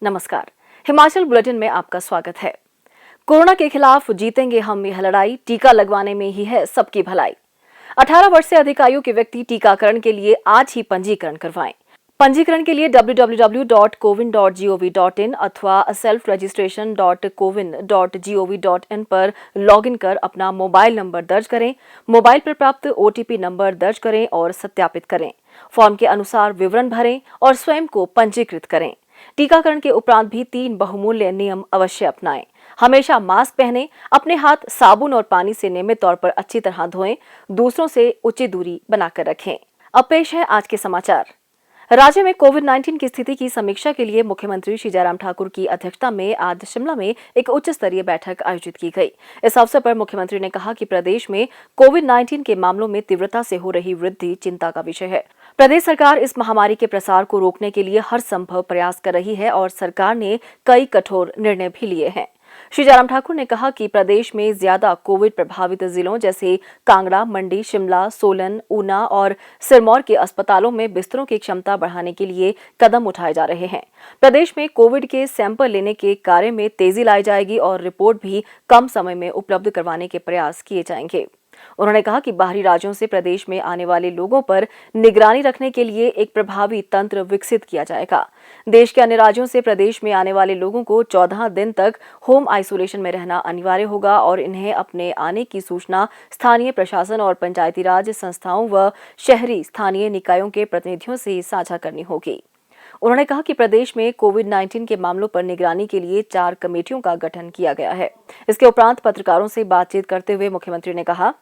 नमस्कार। हिमाचल बुलेटिन में आपका स्वागत है। कोरोना के खिलाफ जीतेंगे हम यह लड़ाई, टीका लगवाने में ही है सबकी भलाई। 18 वर्ष से अधिक आयु के व्यक्ति टीकाकरण के लिए आज ही पंजीकरण करवाएं। पंजीकरण के लिए www.cowin.gov.in अथवा selfregistration.cowin.gov.in पर लॉगिन कर अपना मोबाइल नंबर दर्ज करें, मोबाइल पर प्राप्त OTP नंबर दर्ज करें और सत्यापित करें। फॉर्म के अनुसार विवरण भरें और स्वयं को पंजीकृत करें। टीकाकरण के उपरांत भी 3 बहुमूल्य नियम अवश्य अपनाएं। हमेशा मास्क पहनें, अपने हाथ साबुन और पानी से नियमित तौर पर अच्छी तरह धोएं, दूसरों से उचित दूरी बनाकर रखें। अब पेश है आज के समाचार। राज्य में कोविड-19 की स्थिति की समीक्षा के लिए मुख्यमंत्री श्री जयराम ठाकुर की अध्यक्षता में आज शिमला में एक उच्च स्तरीय बैठक आयोजित की गई। इस अवसर पर मुख्यमंत्री ने कहा कि प्रदेश में कोविड-19 के मामलों में तीव्रता से हो रही वृद्धि चिंता का विषय है। प्रदेश सरकार इस महामारी के प्रसार को रोकने के लिए हर संभव प्रयास कर रही है और सरकार ने कई कठोर निर्णय भी लिए हैं। श्री जयराम ठाकुर ने कहा कि प्रदेश में ज्यादा कोविड प्रभावित जिलों जैसे कांगड़ा, मंडी, शिमला, सोलन, ऊना और सिरमौर के अस्पतालों में बिस्तरों की क्षमता बढ़ाने के लिए कदम उठाए जा रहे हैं। प्रदेश में कोविड के सैंपल लेने के कार्य में तेजी लाई जाएगी और रिपोर्ट भी कम समय में उपलब्ध करवाने के प्रयास किए जाएंगे। उन्होंने कहा कि बाहरी राज्यों से प्रदेश में आने वाले लोगों पर निगरानी रखने के लिए एक प्रभावी तंत्र विकसित किया जाएगा। देश के अन्य राज्यों से प्रदेश में आने वाले लोगों को 14 दिन तक होम आइसोलेशन में रहना अनिवार्य होगा और इन्हें अपने आने की सूचना स्थानीय प्रशासन और पंचायती राज संस्थाओं व शहरी स्थानीय निकायों के प्रतिनिधियों से साझा करनी होगी। उन्होंने कहा कि प्रदेश में कोविड-19 के मामलों पर निगरानी के लिए 4 कमेटियों का गठन किया गया है। इसके उपरांत पत्रकारों से बातचीत करते हुए मुख्यमंत्री ने कहा,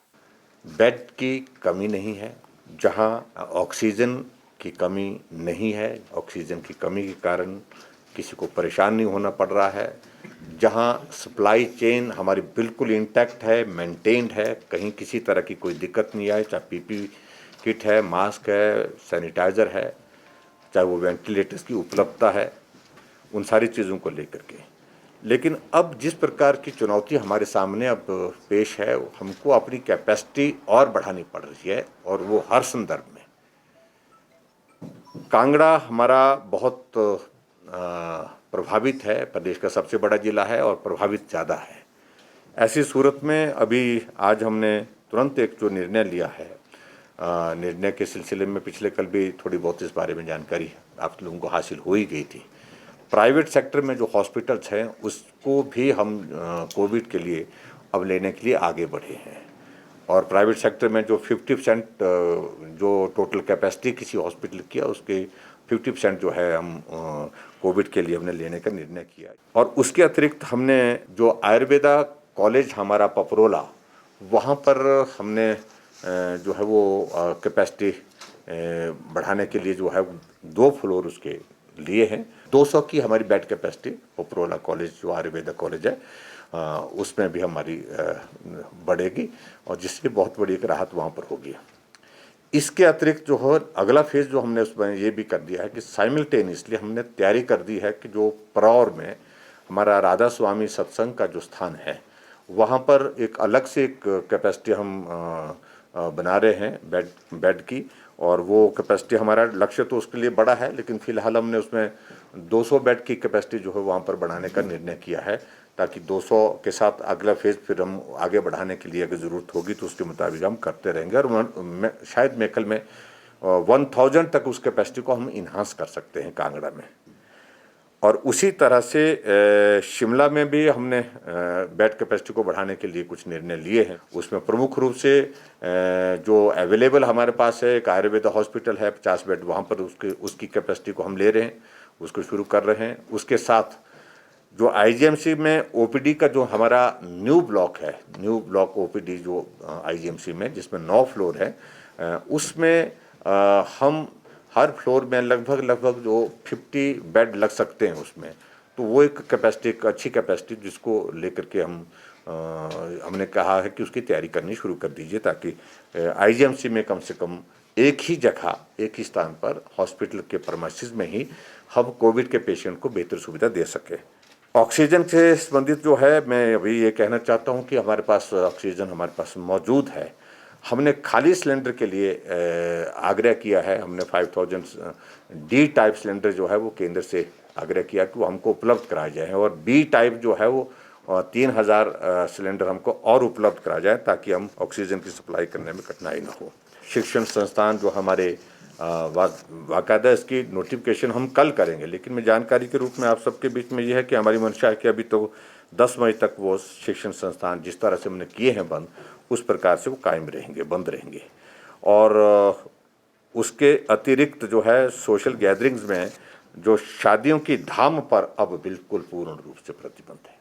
बेड की कमी नहीं है, जहां ऑक्सीजन की कमी नहीं है, ऑक्सीजन की कमी के कारण किसी को परेशान नहीं होना पड़ रहा है, जहां सप्लाई चेन हमारी बिल्कुल इंटैक्ट है, मेंटेन्ड है, कहीं किसी तरह की कोई दिक्कत नहीं आए, चाहे पीपी किट है, मास्क है, सैनिटाइज़र है, चाहे वो वेंटिलेटर्स की उपलब्धता है, उन सारी चीज़ों को लेकर के। लेकिन अब जिस प्रकार की चुनौती हमारे सामने अब पेश है, हमको अपनी कैपेसिटी और बढ़ानी पड़ रही है और वो हर संदर्भ में। कांगड़ा हमारा बहुत प्रभावित है, प्रदेश का सबसे बड़ा जिला है और प्रभावित ज़्यादा है। ऐसी सूरत में अभी आज हमने तुरंत एक जो निर्णय लिया है, निर्णय के सिलसिले में पिछले कल भी थोड़ी बहुत इस बारे में जानकारी आप लोगों को हासिल हो ही गई थी। प्राइवेट सेक्टर में जो हॉस्पिटल्स हैं उसको भी हम कोविड के लिए अब लेने के लिए आगे बढ़े हैं और प्राइवेट सेक्टर में जो 50% जो टोटल कैपेसिटी किसी हॉस्पिटल की है उसके 50% जो है हम कोविड के लिए हमने लेने का निर्णय किया। और उसके अतिरिक्त हमने जो आयुर्वेदा कॉलेज हमारा पपरोला, वहाँ पर हमने जो है वो कैपेसिटी बढ़ाने के लिए जो है 2 फ्लोर उसके लिए हैं। 200 की हमारी बेड कैपेसिटी पपरोला कॉलेज जो आयुर्वेदा कॉलेज है उसमें भी हमारी बढ़ेगी और जिससे बहुत बड़ी एक राहत वहाँ पर होगी। इसके अतिरिक्त जो है अगला फेज़ जो हमने उसमें ये भी कर दिया है कि साइमल्टेनियसली हमने तैयारी कर दी है कि जो परौर में हमारा राधा स्वामी सत्संग का जो स्थान है वहाँ पर एक अलग से एक कैपेसिटी हम बना रहे हैं बेड की और वो कैपेसिटी हमारा लक्ष्य तो उसके लिए बड़ा है, लेकिन फिलहाल हमने उसमें 200 बेड की कैपेसिटी जो है वहाँ पर बढ़ाने का निर्णय किया है ताकि 200 के साथ अगला फेज़ फिर हम आगे बढ़ाने के लिए अगर ज़रूरत होगी तो उसके मुताबिक हम करते रहेंगे और शायद मेकल में 1000 तक उस कैपेसिटी को हम इन्हांस कर सकते हैं कांगड़ा में। और उसी तरह से शिमला में भी हमने बेड कैपेसिटी को बढ़ाने के लिए कुछ निर्णय लिए हैं। उसमें प्रमुख रूप से जो अवेलेबल हमारे पास है एक आयुर्वेदा हॉस्पिटल है 50 बेड, वहाँ पर उसकी कैपेसिटी को हम ले रहे हैं, उसको शुरू कर रहे हैं। उसके साथ जो आईजीएमसी में ओपीडी का जो हमारा न्यू ब्लॉक है, न्यू ब्लॉक ओपीडी जो आईजीएमसी में जिसमें 9 फ्लोर है, उसमें हम हर फ्लोर में लगभग जो 50 बेड लग सकते हैं उसमें, तो वो एक कैपेसिटी, एक अच्छी कैपेसिटी जिसको लेकर के हमने कहा है कि उसकी तैयारी करनी शुरू कर दीजिए ताकि आईजीएमसी में कम से कम एक ही जगह, एक ही स्थान पर हॉस्पिटल के प्रीमाइसेस में ही हम कोविड के पेशेंट को बेहतर सुविधा दे सके। ऑक्सीजन से संबंधित जो है मैं अभी ये कहना चाहता हूँ कि हमारे पास ऑक्सीजन हमारे पास मौजूद है। हमने खाली सिलेंडर के लिए आग्रह किया है, हमने 5000 डी टाइप सिलेंडर जो है वो केंद्र से आग्रह किया कि वो हमको उपलब्ध कराए जाए और बी टाइप जो है वो 3000 सिलेंडर हमको और उपलब्ध करा जाए ताकि हम ऑक्सीजन की सप्लाई करने में कठिनाई न हो। शिक्षण संस्थान जो हमारे बाकायदा इसकी नोटिफिकेशन हम कल करेंगे, लेकिन मैं जानकारी के रूप में आप सबके बीच में यह है कि हमारी मंशा है कि अभी तो 10 मई तक वो शिक्षण संस्थान जिस तरह से हमने किए हैं बंद, उस प्रकार से वो कायम रहेंगे, बंद रहेंगे। और उसके अतिरिक्त जो है सोशल गैदरिंग्स में जो शादियों की धाम पर अब बिल्कुल पूर्ण रूप से प्रतिबंध है।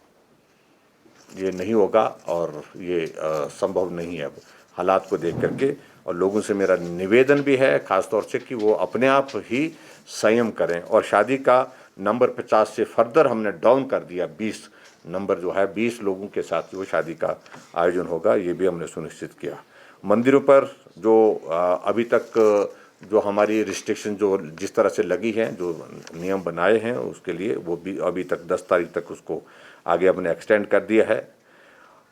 ये नहीं होगा और ये संभव नहीं है अब हालात को देख करके। और लोगों से मेरा निवेदन भी है खासतौर से कि वो अपने आप ही संयम करें और शादी का नंबर 50 से फर्दर हमने डाउन कर दिया, 20 नंबर जो है 20 लोगों के साथ वो शादी का आयोजन होगा, ये भी हमने सुनिश्चित किया। मंदिरों पर जो अभी तक जो हमारी रिस्ट्रिक्शन जो जिस तरह से लगी हैं, जो नियम बनाए हैं उसके लिए, वो भी अभी तक 10 तारीख तक उसको आगे हमने एक्सटेंड कर दिया है।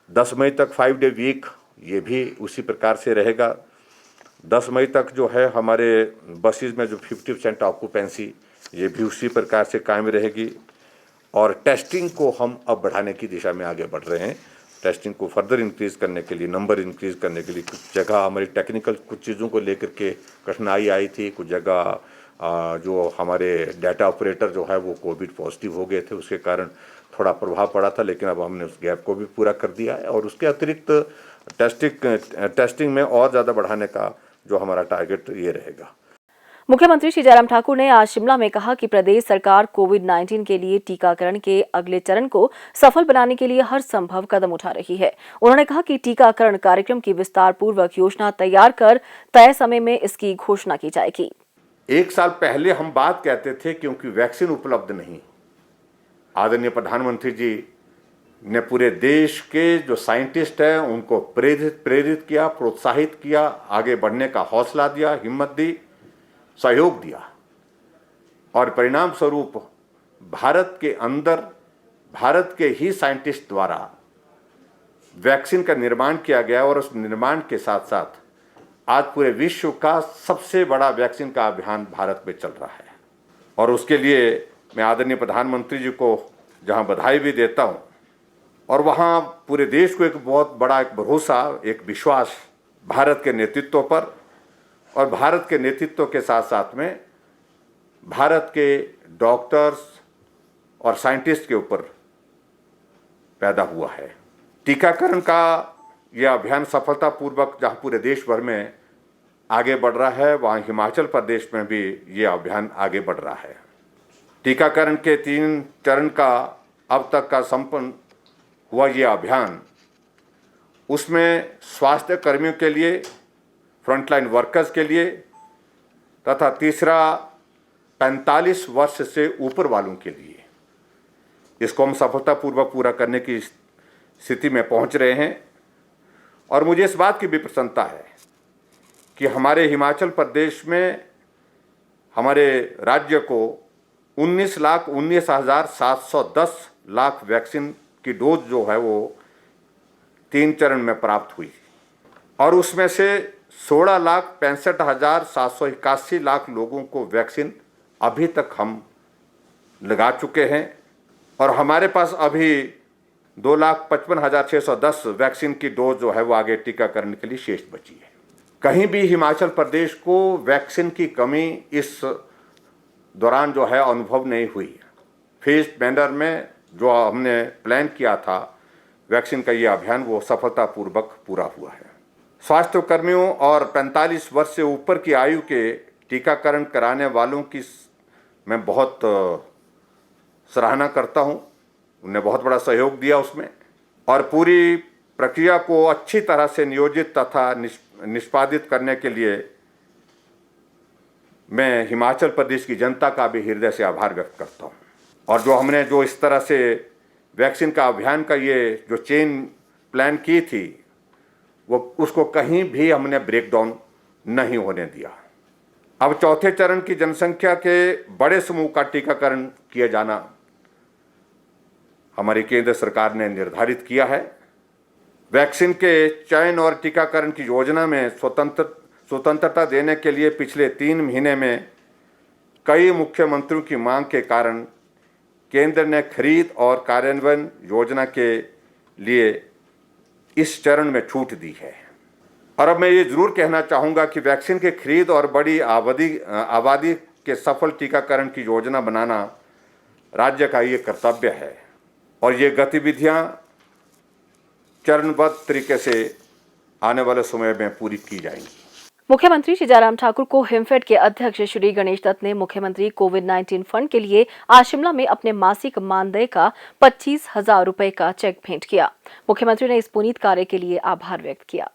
10 मई तक 5 डे वीक ये भी उसी प्रकार से रहेगा। 10 मई तक जो है हमारे बसेस में जो 50% ऑक्यूपेंसी ये भी उसी प्रकार से कायम रहेगी। और टेस्टिंग को हम अब बढ़ाने की दिशा में आगे बढ़ रहे हैं। टेस्टिंग को फर्दर इंक्रीज़ करने के लिए, नंबर इंक्रीज़ करने के लिए कुछ जगह हमारी टेक्निकल कुछ चीज़ों को लेकर के कठिनाई आई थी, कुछ जगह जो हमारे डाटा ऑपरेटर जो है वो कोविड पॉजिटिव हो गए थे, उसके कारण थोड़ा प्रभाव पड़ा था, लेकिन अब हमने उस गैप को भी पूरा कर दिया है। और उसके अतिरिक्त टेस्टिंग में और ज़्यादा बढ़ाने का जो हमारा टारगेट ये रहेगा। मुख्यमंत्री श्री जयराम ठाकुर ने आज शिमला में कहा कि प्रदेश सरकार कोविड-19 के लिए टीकाकरण के अगले चरण को सफल बनाने के लिए हर संभव कदम उठा रही है। उन्होंने कहा कि टीकाकरण कार्यक्रम की विस्तार पूर्वक योजना तैयार कर तय समय में इसकी घोषणा की जाएगी। 1 साल पहले हम बात कहते थे क्योंकि वैक्सीन उपलब्ध नहीं, आदरणीय प्रधानमंत्री जी ने पूरे देश के जो साइंटिस्ट हैं उनको प्रेरित किया, प्रोत्साहित किया, आगे बढ़ने का हौसला दिया, हिम्मत दी, सहयोग दिया और परिणाम स्वरूप भारत के अंदर भारत के ही साइंटिस्ट द्वारा वैक्सीन का निर्माण किया गया। और उस निर्माण के साथ साथ आज पूरे विश्व का सबसे बड़ा वैक्सीन का अभियान भारत में चल रहा है। और उसके लिए मैं आदरणीय प्रधानमंत्री जी को जहां बधाई भी देता हूं और वहां पूरे देश को एक बहुत बड़ा एक भरोसा, एक विश्वास भारत के नेतृत्व पर और भारत के नेतृत्व के साथ साथ में भारत के डॉक्टर्स और साइंटिस्ट के ऊपर पैदा हुआ है। टीकाकरण का यह अभियान सफलतापूर्वक जहां पूरे देश भर में आगे बढ़ रहा है, वहां हिमाचल प्रदेश में भी यह अभियान आगे बढ़ रहा है। टीकाकरण के 3 चरण का अब तक का संपन्न हुआ यह अभियान, उसमें स्वास्थ्य कर्मियों के लिए, फ्रंटलाइन वर्कर्स के लिए तथा तीसरा 45 वर्ष से ऊपर वालों के लिए, इसको हम सफलतापूर्वक पूरा करने की स्थिति में पहुंच रहे हैं। और मुझे इस बात की भी प्रसन्नता है कि हमारे हिमाचल प्रदेश में हमारे राज्य को 19,19,710 लाख वैक्सीन की डोज जो है वो 3 चरण में प्राप्त हुई और उसमें से 16,65,781 लाख लोगों को वैक्सीन अभी तक हम लगा चुके हैं। और हमारे पास अभी 2,55,610 वैक्सीन की डोज जो है वो आगे टीकाकरण के लिए शेष बची है। कहीं भी हिमाचल प्रदेश को वैक्सीन की कमी इस दौरान जो है अनुभव नहीं हुई। फेज्ड मैनर में जो हमने प्लान किया था वैक्सीन का ये अभियान, वो सफलतापूर्वक पूरा हुआ है। स्वास्थ्य कर्मियों और 45 वर्ष से ऊपर की आयु के टीकाकरण कराने वालों की मैं बहुत सराहना करता हूं। उन्होंने बहुत बड़ा सहयोग दिया उसमें और पूरी प्रक्रिया को अच्छी तरह से नियोजित तथा निष्पादित करने के लिए मैं हिमाचल प्रदेश की जनता का भी हृदय से आभार व्यक्त करता हूं। और जो हमने जो इस तरह से वैक्सीन का अभियान का ये जो चेन प्लान की थी, वो उसको कहीं भी हमने ब्रेक डाउन नहीं होने दिया। अब चौथे चरण की जनसंख्या के बड़े समूह का टीकाकरण किया जाना हमारी केंद्र सरकार ने निर्धारित किया है। वैक्सीन के चयन और टीकाकरण की योजना में स्वतंत्रता देने के लिए पिछले 3 महीने में कई मुख्यमंत्रियों की मांग के कारण केंद्र ने खरीद और कार्यान्वयन योजना के लिए इस चरण में छूट दी है। और अब मैं ये जरूर कहना चाहूँगा कि वैक्सीन की खरीद और बड़ी आबादी के सफल टीकाकरण की योजना बनाना राज्य का ये कर्तव्य है और ये गतिविधियाँ चरणबद्ध तरीके से आने वाले समय में पूरी की जाएंगी। मुख्यमंत्री श्री जयराम ठाकुर को हिमफेड के अध्यक्ष श्री गणेश दत्त ने मुख्यमंत्री कोविड-19 फंड के लिए आज शिमला में अपने मासिक मानदेय का 25,000 रुपए का चेक भेंट किया। मुख्यमंत्री ने इस पुनीत कार्य के लिए आभार व्यक्त किया।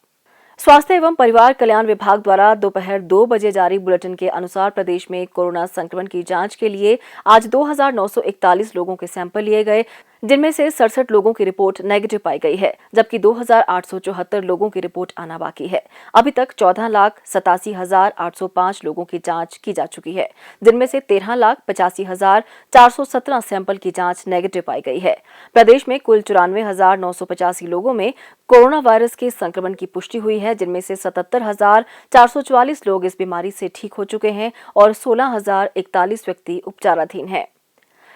स्वास्थ्य एवं परिवार कल्याण विभाग द्वारा दोपहर 2 बजे जारी बुलेटिन के अनुसार प्रदेश में कोरोना संक्रमण की जांच के लिए आज 2,941 लोगों के सैंपल लिए गए, जिनमें से 67 लोगों की रिपोर्ट नेगेटिव पाई गई है, जबकि 2,874 लोगों की रिपोर्ट आना बाकी है। अभी तक 14,87,805 लोगों की जांच की जा चुकी है, जिनमें से 13,85,417 सैंपल की जांच नेगेटिव पाई गई है। प्रदेश में कुल 94,985 लोगों में कोरोना वायरस के संक्रमण की पुष्टि हुई है, जिनमें से 77,444 लोग इस बीमारी से ठीक हो चुके हैं और 16,041 व्यक्ति उपचाराधीन हैं।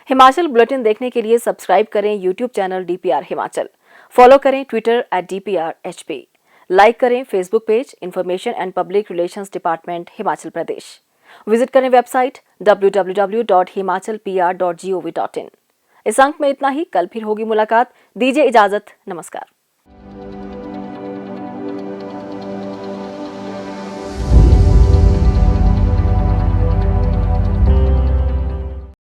हिमाचल बुलेटिन देखने के लिए सब्सक्राइब करें YouTube channel DPR Himachal, follow करें ट्विटर @DPRHP, लाइक करें Facebook page information and public relations department Himachal Pradesh, visit करें वेबसाइट www.himachalpr.gov.in। इस अंक में इतना ही, कल फिर होगी मुलाकात। दीजिए इजाजत, नमस्कार।